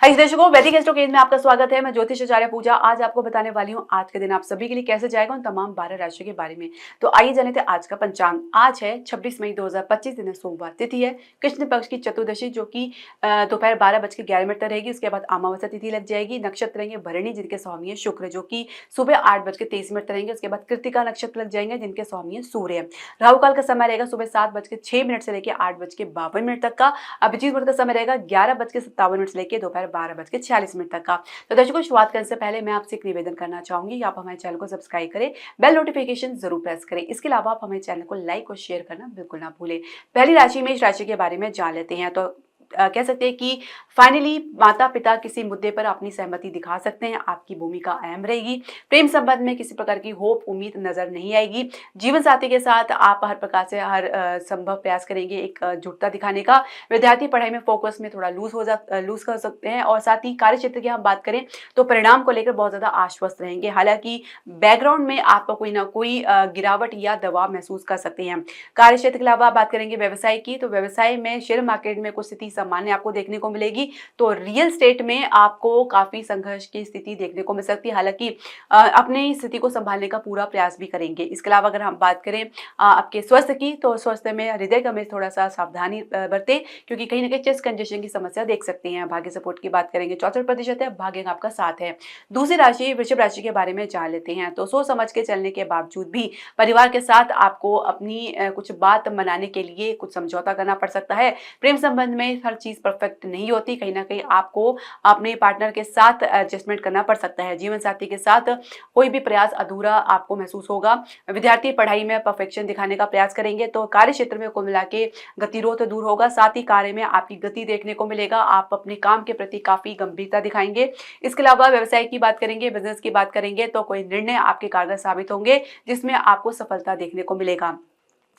हाय दर्शकों, वैदिक एस्ट्रोकेज में आपका स्वागत है। मैं ज्योतिष आचार्य पूजा आज आपको बताने वाली हूँ आज के दिन आप सभी के लिए कैसे जाएगा उन तमाम 12 राशियों के बारे में। तो आइए जाने थे आज का पंचांग। आज है 26 मई 2025, दिन है सोमवार, तिथि है कृष्ण पक्ष की चतुर्दशी जो कि दोपहर 12:11 तक रहेगी। उसके बाद अमावस्या तिथि लग जाएगी। नक्षत्र रहेंगे भरणी जिनके स्वामी है शुक्र जो कि सुबह 8:23 रहेंगे। उसके बाद कृतिका नक्षत्र लग जाएंगे जिनके स्वामी है सूर्य। राहु काल का समय रहेगा सुबह 7:06 से लेकर 8:52 तक का। अभिजीत मुहूर्त का समय रहेगा 11:57 से लेकर दोपहर 12:46 तक का। तो दर्शकों, शुरुआत करने से पहले मैं आपसे एक निवेदन करना चाहूंगी, आप हमारे चैनल को सब्सक्राइब करें, बेल नोटिफिकेशन जरूर प्रेस करें। इसके अलावा आप हमारे चैनल को लाइक और शेयर करना बिल्कुल ना भूलें। पहली राशि मेष राशि के बारे में जान लेते हैं। तो कह सकते हैं कि फाइनली माता पिता किसी मुद्दे पर अपनी सहमति दिखा सकते हैं। आपकी भूमिका अहम रहेगी। प्रेम संबंध में किसी प्रकार की होप उम्मीद नजर नहीं आएगी। जीवन साथी के साथ आप हर प्रकार से हर संभव प्रयास करेंगे एक जुटता दिखाने का। विद्यार्थी पढ़ाई में फोकस में थोड़ा लूज कर सकते हैं। और साथ ही कार्य क्षेत्र की हम बात करें तो परिणाम को लेकर बहुत ज्यादा आश्वस्त रहेंगे। हालांकि बैकग्राउंड में आपको कोई ना कोई गिरावट या दबाव महसूस कर सकते हैं। कार्य क्षेत्र के अलावा बात करेंगे व्यवसाय की, तो व्यवसाय में शेयर मार्केट में कुछ स्थिति सामान्य आपको देखने को मिलेगी। तो रियल स्टेट में आपको काफी संघर्ष की स्थिति देखने को मिल सकती है। हालांकि अपनी स्थिति को संभालने का पूरा प्रयास भी करेंगे। इसके अलावा अगर हम बात करें आपके स्वास्थ्य की, तो स्वास्थ्य में हृदय का में थोड़ा सा सावधानी बरते क्योंकि कहीं ना कहीं चेस्ट कंजेशन की समस्या देख सकते हैं। भाग्य सपोर्ट की बात करेंगे 64% है। भाग्य आपका साथ है। दूसरी राशि वृषभ राशि के बारे में जान लेते हैं। तो सोच समझ के चलने के बावजूद भी परिवार के साथ आपको अपनी कुछ बात मनाने के लिए कुछ समझौता करना पड़ सकता है। प्रेम संबंध में हर चीज परफेक्ट नहीं होती। कहीं ना कहीं आपको अपने पार्टनर के साथ एडजस्टमेंट करना पड़ सकता है। जीवन साथी के साथ कोई भी प्रयास अधूरा आपको महसूस होगा। विद्यार्थी पढ़ाई में परफेक्शन दिखाने का प्रयास करेंगे। तो कार्य क्षेत्र में कुल मिला के गतिरोध दूर होगा। साथ ही कार्य में आपकी गति देखने को मिलेगा। आप अपने काम के प्रति काफी गंभीरता दिखाएंगे। इसके अलावा व्यवसाय की बात करेंगे, बिजनेस की बात करेंगे तो कोई निर्णय आपके कारगर साबित होंगे जिसमें आपको सफलता देखने को मिलेगा।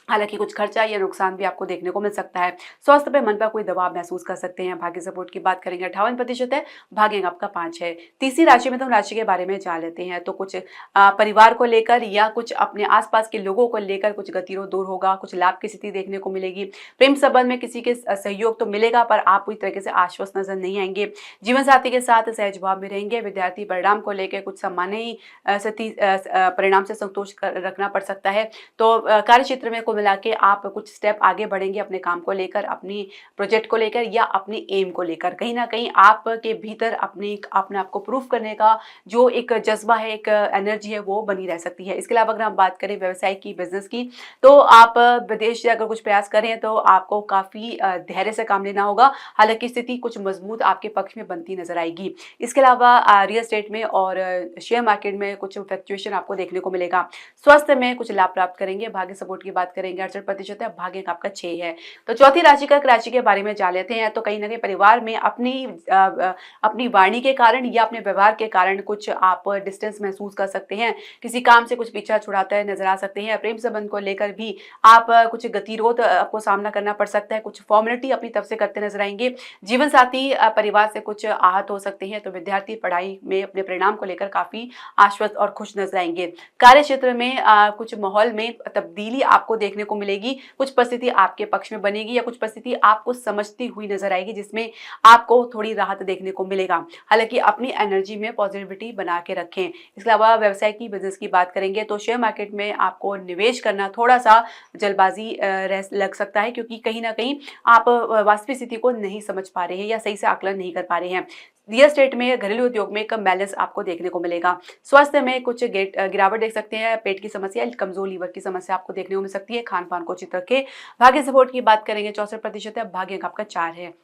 हालांकि कुछ खर्चा या नुकसान भी आपको देखने को मिल सकता है। स्वास्थ्य पे मन पर कोई दबाव महसूस कर सकते हैं। भाग्य सपोर्ट की बात करेंगे 58% है। भाग्य आपका 5 है। तीसरी राशि में तो राशि के बारे में जान लेते हैं। तो कुछ परिवार को लेकर या कुछ अपने आसपास के लोगों को लेकर कुछ गतिरोध दूर होगा। कुछ लाभ की स्थिति देखने को मिलेगी। प्रेम संबंध में किसी के सहयोग तो मिलेगा पर आप पूरी तरीके से आश्वस्त नजर नहीं आएंगे। जीवन साथी के साथ सहज भाव में रहेंगे। विद्यार्थी परिणाम को लेकर कुछ सामान्य परिणाम से संतोष रखना पड़ सकता है। तो कार्य क्षेत्र में मिला के आप कुछ स्टेप आगे बढ़ेंगे अपने काम को लेकर, अपनी प्रोजेक्ट को लेकर या अपनी एम को लेकर। कहीं ना कहीं आपके भीतर अपने आप को प्रूफ करने का जो एक जज्बा है, एक एनर्जी है, वो बनी रह सकती है। इसके अलावा अगर हम बात करें व्यवसाय की, बिजनेस की, तो आप विदेश से अगर कुछ प्रयास करें तो आपको काफी धैर्य से काम लेना होगा। हालांकि स्थिति कुछ मजबूत आपके पक्ष में बनती नजर आएगी। इसके अलावा रियल एस्टेट में और शेयर मार्केट में कुछ फ्लक्चुएशन आपको देखने को मिलेगा। स्वास्थ्य में कुछ लाभ प्राप्त करेंगे। भाग्य सपोर्ट की बात करेंगे 68% है। भाग्य आपका 6 है। तो चौथी राशि के बारे में जान लेते हैं। तो कहीं ना कहीं परिवार में अपनी वाणी के कारण या अपने व्यवहार के कारण कुछ आप डिस्टेंस महसूस कर सकते हैं। किसी काम से कुछ पीछा छुड़ाते हुए नजर आ सकते हैं। प्रेम संबंध को लेकर भी आप कुछ गतिरोध आपको सामना करना पड़ सकता है। कुछ फॉर्मेलिटी अपनी तरफ से करते नजर आएंगे। जीवन साथी परिवार से कुछ आहत हो सकते हैं। तो विद्यार्थी पढ़ाई में अपने परिणाम को लेकर काफी आश्वस्त और खुश नजर आएंगे। कार्य क्षेत्र में कुछ माहौल में तब्दीली आपको देखने को मिलेगी। कुछ परिस्थिति आपके पक्ष में बनेगी या कुछ परिस्थिति आपको समझती हुई नजर आएगी जिसमें आपको थोड़ी राहत देखने को मिलेगा। हालांकि अपनी एनर्जी में पॉजिटिविटी बना के रखें। इसके अलावा व्यवसाय की, बिजनेस की बात करेंगे तो शेयर मार्केट में आपको निवेश करना थोड़ा सा जल्दबाजी लग सकता है क्योंकि कहीं ना कहीं आप वास्तविक स्थिति को नहीं समझ पा रहे हैं या सही से आकलन नहीं कर पा रहे हैं। रियल एस्टेट में, घरेलू उद्योग में कम बैलेंस आपको देखने को मिलेगा। स्वास्थ्य में कुछ गिरावट देख सकते हैं। पेट की समस्या, कमजोर लीवर की समस्या आपको देखने को मिल सकती है। खान पान को उचित रखें। भाग्य सपोर्ट की बात करेंगे 64% है। भाग्य आपका 4 है।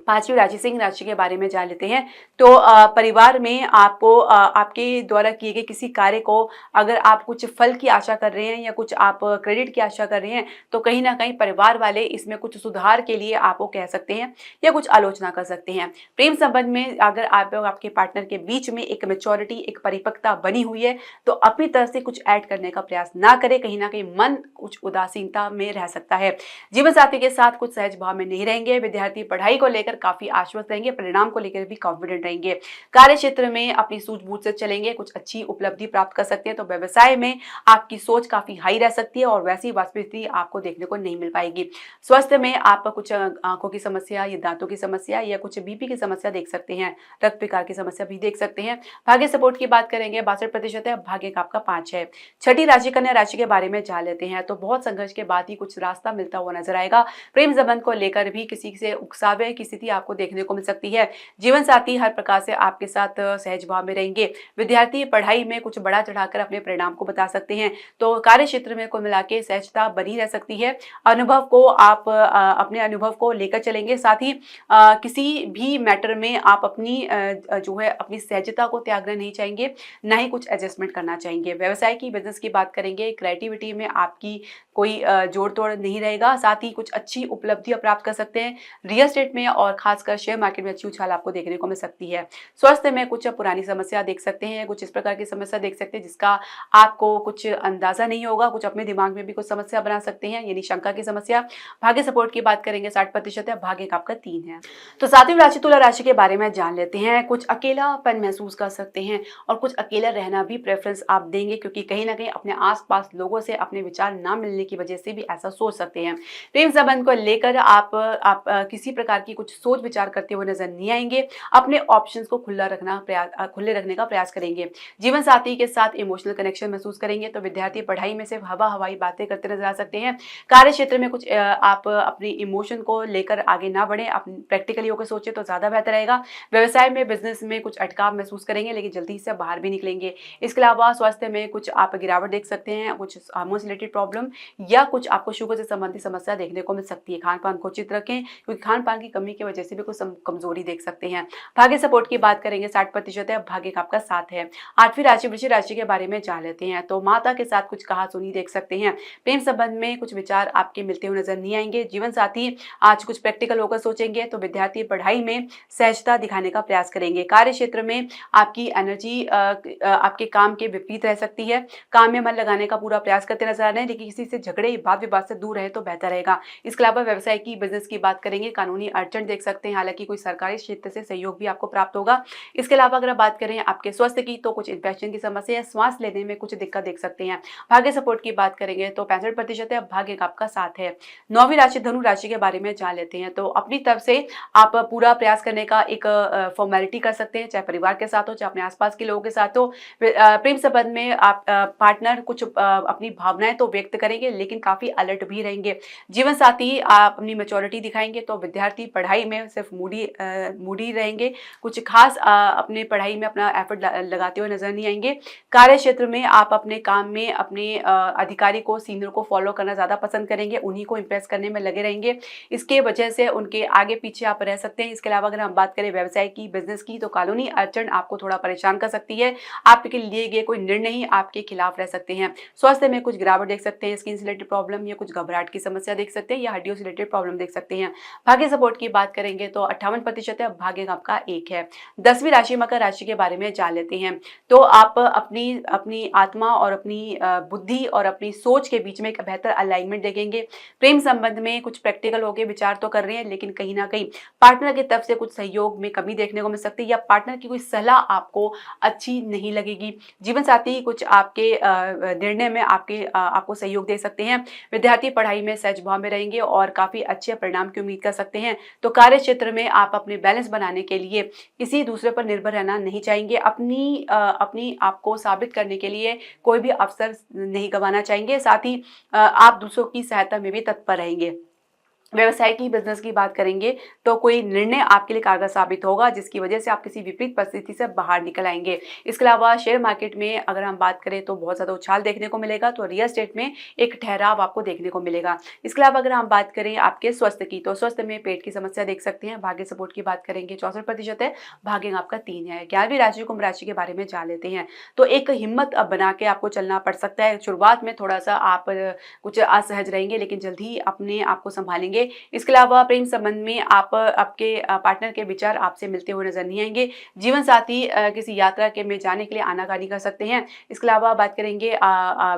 पांचवी राशि सिंह राशि के बारे में जान लेते हैं। तो परिवार में आपको आपके द्वारा किए गए किसी कार्य को अगर आप कुछ फल की आशा कर रहे हैं या कुछ आप क्रेडिट की आशा कर रहे हैं तो कहीं ना कहीं परिवार वाले इसमें कुछ सुधार के लिए आपको कह सकते हैं या कुछ आलोचना कर सकते हैं। प्रेम संबंध में अगर आप और आपके पार्टनर के बीच में एक मेच्योरिटी, एक परिपक्वता बनी हुई है तो अपनी तरफ से कुछ ऐड करने का प्रयास ना करें। कहीं ना कहीं मन कुछ उदासीनता में रह सकता है। जीवन साथी के साथ कुछ सहज भाव में नहीं रहेंगे। विद्यार्थी पढ़ाई को लेकर लेकर काफी आश्वस्त रहेंगे, परिणाम को लेकर भी कॉन्फिडेंट रहेंगे। कार्य क्षेत्र में अपनी सूझबूझ से चलेंगे, कुछ अच्छी उपलब्धि प्राप्त कर सकते हैं। तो व्यवसाय में आपकी सोच काफी हाई रह सकती है और वैसी वास्तविक स्थिति आपको देखने को नहीं मिल पाएगी। स्वास्थ्य में आप कुछ आंखों की समस्या या दांतों की समस्या या कुछ बीपी की समस्या देख सकते हैं, रक्त विकार की समस्या भी देख सकते हैं। भाग्य सपोर्ट की बात करेंगे 62% है, भाग्य का आपका 5 है। छठी राशि कन्या राशि के बारे में जान लेते हैं। तो बहुत संघर्ष के बाद ही कुछ रास्ता मिलता हुआ नजर आएगा। प्रेम संबंध को लेकर भी किसी से उकसावे की स्थिति आपको देखने को मिल सकती है। जीवन साथी हर प्रकार से आपके साथ सहज भाव में रहेंगे। विद्यार्थी पढ़ाई में कुछ बड़ा चढ़ाकर अपने परिणाम को बता सकते हैं। तो कार्य क्षेत्र में कुल मिला के सहजता बनी रह सकती है। अनुभव को आप अपने अनुभव को लेकर चलेंगे। साथ ही किसी भी मैटर में आप अपनी जो है अपनी सहजता को त्यागना नहीं चाहेंगे, ना ही कुछ एडजस्टमेंट करना चाहेंगे। व्यवसाय की बिजनेस की बात करेंगे, क्रिएटिविटी में आपकी कोई जोड़ तोड़ नहीं रहेगा। साथ ही कुछ अच्छी उपलब्धियां प्राप्त कर सकते हैं। रियल एस्टेट में और खासकर शेयर मार्केट में अच्छी उछाल आपको देखने को मिल सकती है। स्वास्थ्य में कुछ पुरानी समस्या देख सकते हैं, कुछ इस प्रकार की समस्या देख सकते हैं जिसका आपको कुछ अंदाजा नहीं होगा, कुछ अपने दिमाग में भी कुछ समस्या बना सकते हैं, यानी शंका की समस्या। भाग्य सपोर्ट की बात करेंगे 60% है, भाग्य का आपका 3 है। तो सातवीं राशि तुला राशि के बारे में जान लेते हैं। कुछ अकेलापन महसूस कर सकते हैं और कुछ अकेला रहना भी प्रेफरेंस आप देंगे, क्योंकि कहीं ना कहीं अपने आसपास लोगों से अपने विचार ना मिलने की वजह से भी ऐसा सोच सकते हैं। प्रेम संबंध को लेकर आप किसी प्रकार की कुछ सोच विचार करते हुए नजर नहीं आएंगे। अपने ऑप्शंस को खुले रखने का प्रयास करेंगे। जीवन साथी के साथ इमोशनल कनेक्शन महसूस करेंगे। तो विद्यार्थी पढ़ाई में सिर्फ हवाई बातें करते नजर आ सकते हैं। कार्य क्षेत्र में कुछ आप अपनी इमोशन को लेकर आगे ना बढ़े, प्रैक्टिकली होकर सोचे तो ज्यादा बेहतर रहेगा। व्यवसाय में बिजनेस में कुछ अटकाव महसूस करेंगे, लेकिन जल्दी से बाहर भी निकलेंगे। इसके अलावा स्वास्थ्य में कुछ आप गिरावट देख सकते हैं, कुछ हार्मोन से रिलेटेड प्रॉब्लम या कुछ आपको शुगर से संबंधित समस्या देखने को मिल सकती है। खान पान को उचित रखें, क्योंकि खान पान की कमी की वजह से भी कुछ कमजोरी देख सकते हैं। भाग्य सपोर्ट की बात करेंगे 60% है, भाग्य का आपका 7 है। आठवीं राशि वृश्चिक राशि के बारे में जान लेते हैं। तो माता के साथ कुछ कहा सुनी देख सकते हैं। प्रेम संबंध में कुछ विचार आपके मिलते हुए नजर नहीं आएंगे। जीवन साथी आज कुछ प्रैक्टिकल होकर सोचेंगे। तो विद्यार्थी पढ़ाई में सहजता दिखाने का प्रयास करेंगे। कार्य क्षेत्र में आपकी एनर्जी आपके काम के विपरीत रह सकती है। काम में मन लगाने का पूरा प्रयास करते नजर आ रहे हैं, लेकिन किसी से झगड़े वाद विवाद से दूर रहे तो बेहतर रहेगा। इसके अलावा व्यवसाय की बिजनेस की बात करेंगे, कानूनी अड़चन देख सकते हैं, हालांकि कोई सरकारी क्षेत्र से सहयोग भी आपको प्राप्त होगा। इसके अलावा अगर आप बात करें आपके स्वास्थ्य की, तो कुछ इन्फेक्शन की समस्या या श्वास लेने में कुछ दिक्कत देख सकते हैं। भाग्य सपोर्ट की बात करेंगे तो 65% है, भाग्य का आपका 7 है। नौवीं राशि धनु राशि के बारे में जान लेते हैं। तो अपनी तरफ से आप पूरा प्रयास करने का एक फॉर्मेलिटी कर सकते हैं, चाहे परिवार के साथ हो, चाहे अपने आसपास के लोगों के साथ हो। प्रेम संबंध में आप पार्टनर कुछ अपनी भावनाएं तो व्यक्त करेंगे, लेकिन काफी अलर्ट भी रहेंगे। जीवन साथी आप अपनी मैच्योरिटी दिखाएंगे। तो विद्यार्थी पढ़ाई में सिर्फ मूडी रहेंगे, कुछ खास अपने पढ़ाई में अपना एफर्ट लगाते हुए नजर नहीं आएंगे। कार्य क्षेत्र में आप अपने काम में अपने अधिकारी को, सीनियर को फॉलो करना ज्यादा पसंद करेंगे, उन्हीं को इंप्रेस करने में लगे रहेंगे। इसके वजह से उनके आगे पीछे आप रह सकते हैं। इसके अलावा अगर हम बात करें व्यवसाय की, बिजनेस की, तो कानूनी अड़चन आपको थोड़ा परेशान कर सकती है। आपके लिए गए कोई निर्णय ही आपके खिलाफ रह सकते हैं। स्वास्थ्य में कुछ गिरावट देख सकते हैं, स्किन से रिलेटेड प्रॉब्लम या कुछ घबराहट की समस्या देख सकते हैं, या हड्डियों से रिलेटेड प्रॉब्लम देख सकते हैं। भाग्य सपोर्ट की बात करेंगे तो 58% है, भाग्य का आपका 1 है। 10वीं राशि मकर राशि के बारे में जान लेते हैं। तो आप अपनी आत्मा और अपनी बुद्धि और अपनी सोच के बीच में एक बेहतर अलाइनमेंट देखेंगे। प्रेम संबंध में कुछ प्रैक्टिकल होकर विचार तो कर रहे हैं, लेकिन कहीं ना कहीं पार्टनर की तरफ से कुछ सहयोग में कमी देखने को मिल सकती है, या पार्टनर की कोई सलाह आपको अच्छी नहीं लगेगी। जीवन साथी कुछ आपके निर्णय में आपको सहयोग दे सकते हैं। विद्यार्थी पढ़ाई में सहज भाव में रहेंगे और काफी अच्छे परिणाम की उम्मीद कर सकते हैं। तो कार्य क्षेत्र में आप अपने बैलेंस बनाने के लिए किसी दूसरे पर निर्भर रहना नहीं चाहेंगे। अपनी आपको साबित करने के लिए कोई भी अवसर नहीं गंवाना चाहेंगे। साथ ही आप दूसरों की सहायता में भी तत्पर रहेंगे। व्यवसाय की, बिजनेस की बात करेंगे तो कोई निर्णय आपके लिए कारगर साबित होगा, जिसकी वजह से आप किसी विपरीत परिस्थिति से बाहर निकल आएंगे। इसके अलावा शेयर मार्केट में अगर हम बात करें तो बहुत ज़्यादा उछाल देखने को मिलेगा। तो रियल एस्टेट में एक ठहराव आपको देखने को मिलेगा। इसके अलावा अगर हम बात करें आपके स्वास्थ्य की, तो स्वास्थ्य में पेट की समस्या देख सकते हैं। भाग्य सपोर्ट की बात करेंगे 64% है, भाग्य आपका 3 है। 11वीं राशि कुंभ राशि के बारे में जान लेते हैं। तो एक हिम्मत अब बना के आपको चलना पड़ सकता है। शुरुआत में थोड़ा सा आप कुछ असहज रहेंगे, लेकिन जल्दी ही अपने आप को संभालेंगे। जाएंगे। इसके अलावा प्रेम संबंध में आप आपके पार्टनर के विचार आपसे मिलते हुए नजर नहीं आएंगे। जीवन साथी किसी यात्रा के में जाने के लिए आनाकानी कर सकते हैं। इसके अलावा बात करेंगे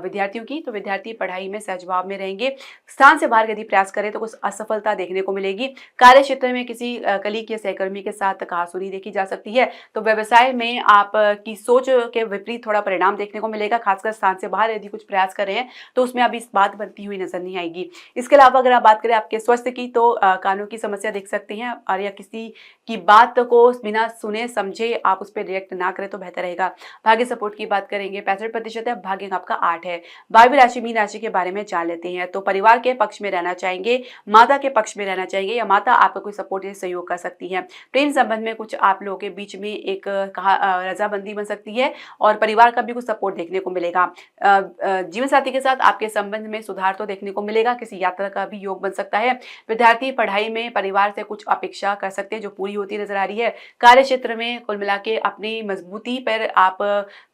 विद्यार्थियों की, तो विद्यार्थी पढ़ाई में सहजभाव में रहेंगे। स्थान से बाहर यदि प्रयास करें तो कुछ असफलता देखने को मिलेगी। कार्य क्षेत्र में किसी कलीग या सहकर्मी के साथ कहासुनी देखी जा सकती है। तो व्यवसाय में आप की सोच के विपरीत थोड़ा परिणाम देखने को मिलेगा। खासकर स्थान से बाहर यदि कुछ प्रयास कर रहे हैं तो उसमें अभी इस बात बनती हुई नजर नहीं आएगी। इसके अलावा अगर आप बात करें आपके स्वास्थ्य की, तो कानों की समस्या देख सकते हैं, और या किसी की बात को बिना सुने समझे आप उस पर रिएक्ट ना करें तो बेहतर रहेगा। भाग्य सपोर्ट की बात करेंगे, 65% है, भाग्य आपका 8 है। 12वीं राशि मीन राशि के बारे में जान लेते हैं। तो परिवार के पक्ष में रहना चाहेंगे, माता के पक्ष में रहना चाहेंगे, या माता आपका कोई सपोर्ट या सहयोग कर सकती है। प्रेम संबंध में कुछ आप लोगों के बीच में एक रजामंदी बन सकती है और परिवार का भी कुछ सपोर्ट देखने को मिलेगा। जीवन साथी के साथ आपके संबंध में सुधार तो देखने को मिलेगा, किसी यात्रा का भी योग बन सकता है। विद्यार्थी पढ़ाई में परिवार से कुछ अपेक्षा कर सकते हैं जो पूरी होती नजर आ रही है। कार्य क्षेत्र में कुल मिला के अपनी मजबूती पर आप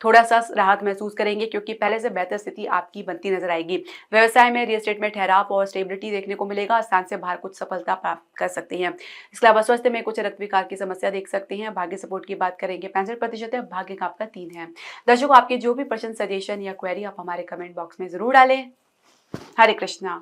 थोड़ा सा राहत महसूस करेंगे, क्योंकि पहले से बेहतर स्थिति आपकी बनती नजर आएगी। व्यवसाय में रियल एस्टेट में ठहराव और स्टेबिलिटी देखने को मिलेगा। स्थान से बाहर कुछ सफलता प्राप्त कर सकते हैं। इसके अलावा स्वास्थ्य में कुछ रक्त विकार की समस्या देख सकते हैं। भाग्य सपोर्ट की बात करेंगे, 65% है, भाग्य का आपका 3 है। दर्शकों, आपके जो भी प्रश्न, सजेशन या क्वेरी आप हमारे कमेंट बॉक्स में जरूर डालें। हरे कृष्णा।